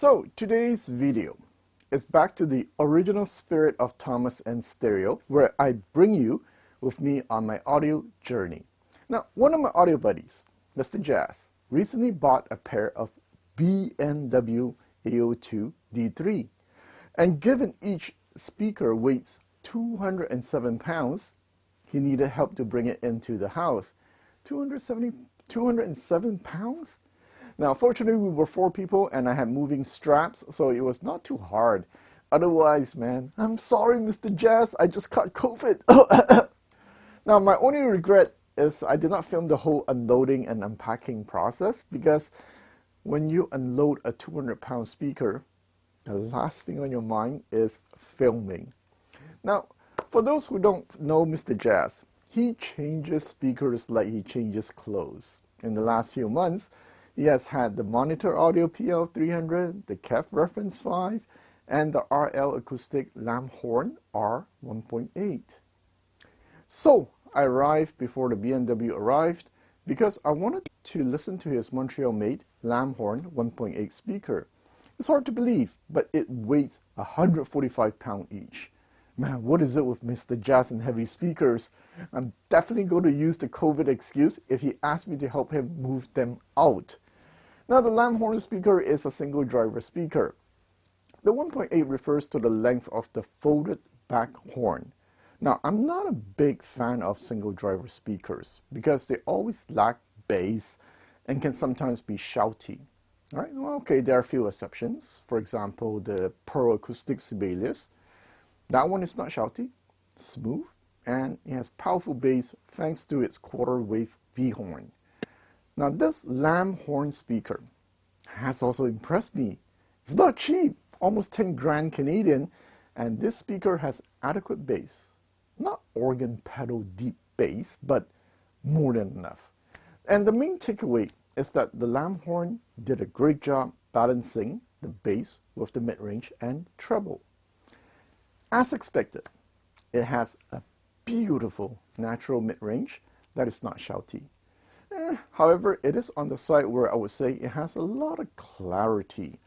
So today's video is back to the original spirit of Thomas and Stereo, where I bring you with me on my audio journey. Now, one of my audio buddies, Mr. Jazz, recently bought a pair of B&W AO2 D3, and given each speaker weighs 207 pounds, he needed help to bring it into the house. 207 pounds? Now, fortunately, we were 4 people and I had moving straps, so it was not too hard. Otherwise, man, I'm sorry, Mr. Jazz, I just caught COVID. Now, my only regret is I did not film the whole unloading and unpacking process, because when you unload a 200-pound speaker, the last thing on your mind is filming. Now, for those who don't know Mr. Jazz, he changes speakers like he changes clothes. In the last few months, he has had the Monitor Audio PL300, the KEF Reference 5, and the RL Acoustique Lamhorn R1.8. So I arrived before the B&W arrived because I wanted to listen to his Montreal-made Lamhorn 1.8 speaker. It's hard to believe, but it weighs 145 pounds each. Man, what is it with Mr. Jazz and heavy speakers? I'm definitely going to use the COVID excuse if he asks me to help him move them out. Now, the Lamhorn speaker is a single driver speaker. The 1.8 refers to the length of the folded back horn. Now, I'm not a big fan of single driver speakers because they always lack bass and can sometimes be shouty. All right, well, okay, there are a few exceptions. For example, the Pearl Acoustic Sibelius. That one is not shouty, smooth, and it has powerful bass thanks to its quarter-wave V-horn. Now, this Lamhorn speaker has also impressed me. It's not cheap, almost 10 grand Canadian, and this speaker has adequate bass. Not organ pedal deep bass, but more than enough. And the main takeaway is that the Lamhorn did a great job balancing the bass with the mid-range and treble. As expected, it has a beautiful natural mid-range that is not shouty. However, it is on the side where I would say it has a lot of clarity.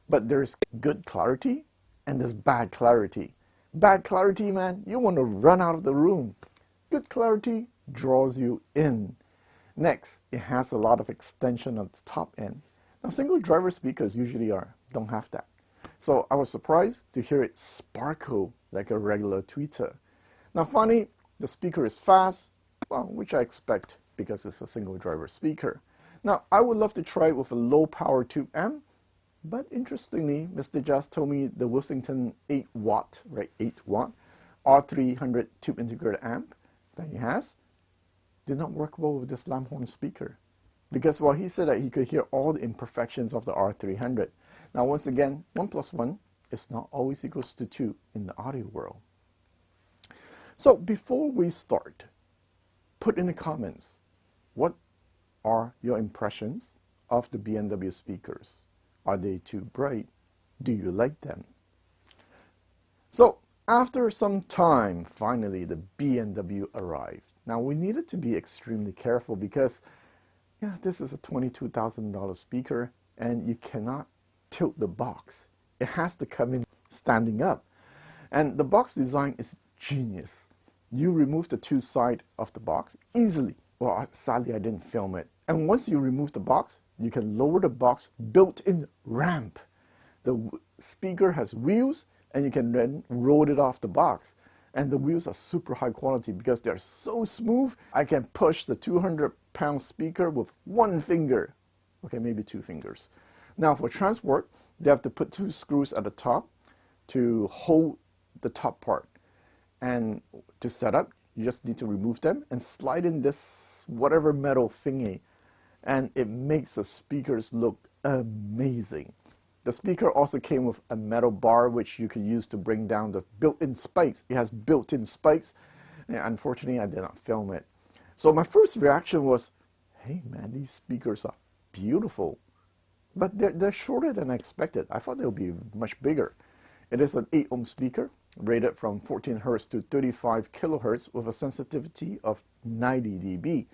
But there's good clarity and there's bad clarity. Bad clarity, man, you want to run out of the room. Good clarity draws you in. Next, it has a lot of extension at the top end. Now, single driver speakers usually don't have that. So I was surprised to hear it sparkle like a regular tweeter. Now, funny, the speaker is fast, well, which I expect because it's a single driver speaker. Now, I would love to try it with a low power tube amp, but interestingly, Mr. Jazz told me the Wilsington 8 watt R300 tube integrated amp that he has did not work well with this Lamhorn speaker, because while he said that he could hear all the imperfections of the R300. Now, once again, 1 + 1 is not always equals to 2 in the audio world. So before we start, put in the comments, what are your impressions of the B&W speakers? Are they too bright? Do you like them? So after some time, finally the B&W arrived. Now, we needed to be extremely careful because this is a $22,000 speaker and you cannot tilt the box. It has to come in standing up. And the box design is genius. You remove the 2 sides of the box easily. Well, sadly, I didn't film it. And once you remove the box, you can lower the box built-in ramp. The speaker has wheels, and you can then roll it off the box. And the wheels are super high quality because they're so smooth. I can push the 200-pound speaker with 1 finger. Okay, maybe 2 fingers. Now, for transport, they have to put 2 screws at the top to hold the top part. And to set up, you just need to remove them and slide in this whatever metal thingy. And it makes the speakers look amazing. The speaker also came with a metal bar which you can use to bring down the built-in spikes. It has built-in spikes. And unfortunately, I did not film it. So my first reaction was, hey man, these speakers are beautiful. But they're shorter than I expected. I thought they would be much bigger. It is an 8 ohm speaker, rated from 14 Hz to 35 kHz with a sensitivity of 90 dB.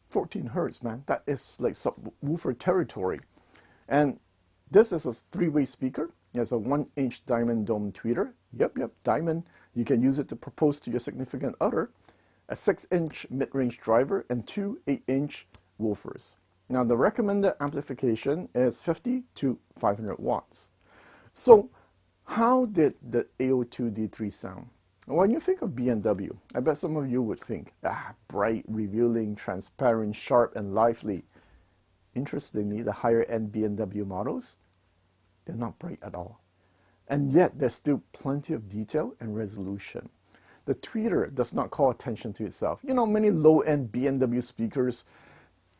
14 Hz, man, that is like subwoofer territory. And This is a three-way speaker. It has a 1-inch diamond dome tweeter. Yep, diamond. You can use it to propose to your significant other. A 6-inch mid-range driver and two 8-inch woofers. Now the recommended amplification is 50 to 500 watts. So how did the A02 D3 sound? When you think of BMW, I bet some of you would think, bright, revealing, transparent, sharp, and lively. Interestingly, the higher-end BMW models, they're not bright at all. And yet, there's still plenty of detail and resolution. The tweeter does not call attention to itself. You know, many low-end BMW speakers,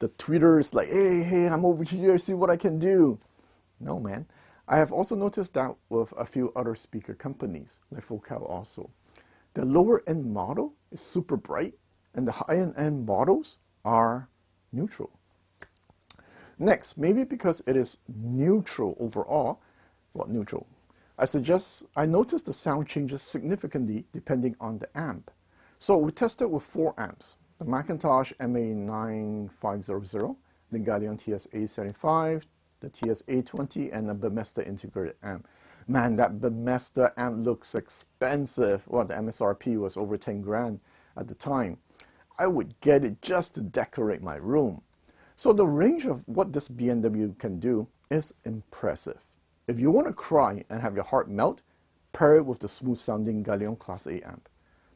the tweeter is like, hey, I'm over here, see what I can do. No, man. I have also noticed that with a few other speaker companies, like Focal also. The lower-end model is super bright, and the high-end models are neutral. Next, maybe because it is neutral overall, neutral. I noticed the sound changes significantly depending on the amp. So we tested with 4 amps, the Mcintosh MA9500, the Galion TS A75, the TS A20, and a Burmester integrated amp. Man, that Burmester amp looks expensive. Well, the MSRP was over 10 grand at the time. I would get it just to decorate my room. So the range of what this BMW can do is impressive. If you want to cry and have your heart melt, pair it with the smooth sounding Galion Class A amp.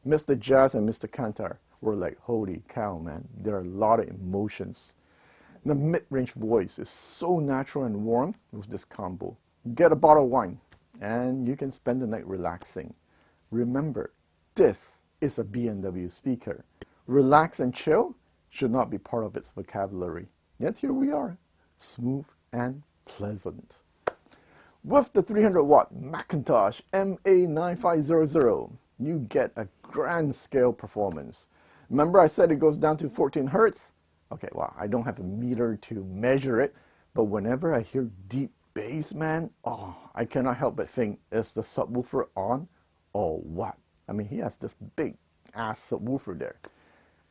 Mr. Jazz and Mr. Kantar were like, holy cow, man, there are a lot of emotions. The mid-range voice is so natural and warm with this combo. Get a bottle of wine and you can spend the night relaxing. Remember, this is a BMW speaker. Relax and chill should not be part of its vocabulary. Yet here we are, smooth and pleasant. With the 300-watt Mcintosh MA9500, you get a grand scale performance. Remember I said it goes down to 14 Hertz? Okay, well, I don't have a meter to measure it, but whenever I hear deep bass, man, I cannot help but think, is the subwoofer on or what? I mean, he has this big ass subwoofer there.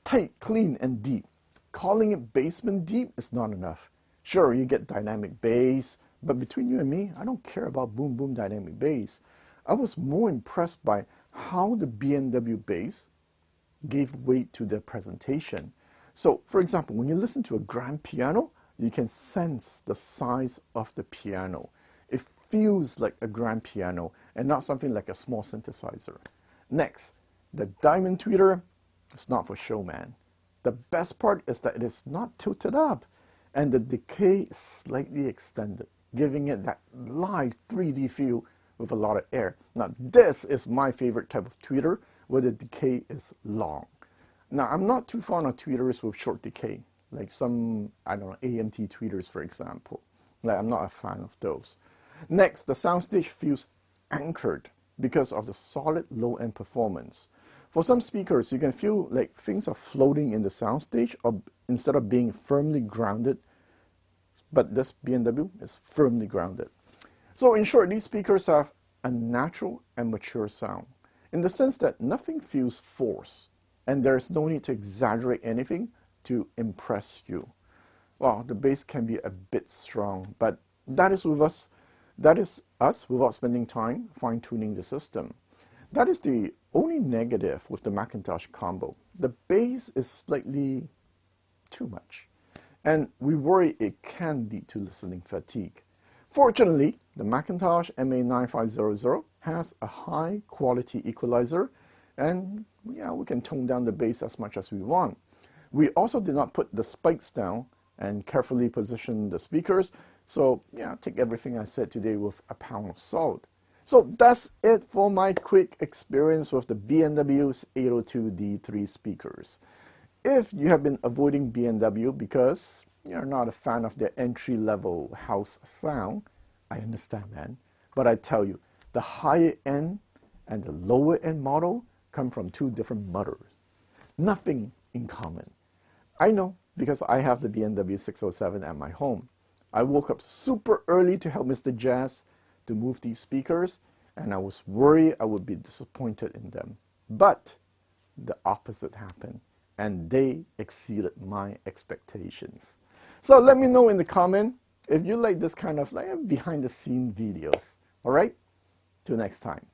Tight, clean, and deep. Calling it basement deep is not enough. Sure, you get dynamic bass, but between you and me, I don't care about boom boom dynamic bass. I was more impressed by how the BMW bass gave weight to the presentation. So, for example, when you listen to a grand piano, you can sense the size of the piano. It feels like a grand piano and not something like a small synthesizer. Next, the diamond tweeter is not for show, man. The best part is that it is not tilted up and the decay is slightly extended, giving it that live 3D feel with a lot of air. Now, this is my favorite type of tweeter where the decay is long. Now, I'm not too fond of tweeters with short decay, like some, I don't know, AMT tweeters, for example. Like, I'm not a fan of those. Next, the soundstage feels anchored because of the solid low-end performance. For some speakers, you can feel like things are floating in the soundstage or instead of being firmly grounded, but this BMW is firmly grounded. So in short, these speakers have a natural and mature sound in the sense that nothing feels forced and there's no need to exaggerate anything to impress you. Well, the bass can be a bit strong, but that is us without spending time fine-tuning the system. That is the only negative with the Mcintosh combo. The bass is slightly too much, and we worry it can lead to listening fatigue. Fortunately, the Mcintosh MA9500 has a high-quality equalizer, and yeah, we can tone down the bass as much as we want. We also did not put the spikes down and carefully position the speakers, so yeah, take everything I said today with a pound of salt. So that's it for my quick experience with the BMW's 802 D3 speakers. If you have been avoiding BMW because you're not a fan of their entry-level house sound, I understand, man. But I tell you, the higher end and the lower end model come from two different mothers. Nothing in common. I know because I have the BMW 607 at my home. I woke up super early to help Mr. Jazz to move these speakers, and I was worried I would be disappointed in them. But the opposite happened, and they exceeded my expectations. So let me know in the comment if you like this kind of like behind the scene videos. All right, till next time.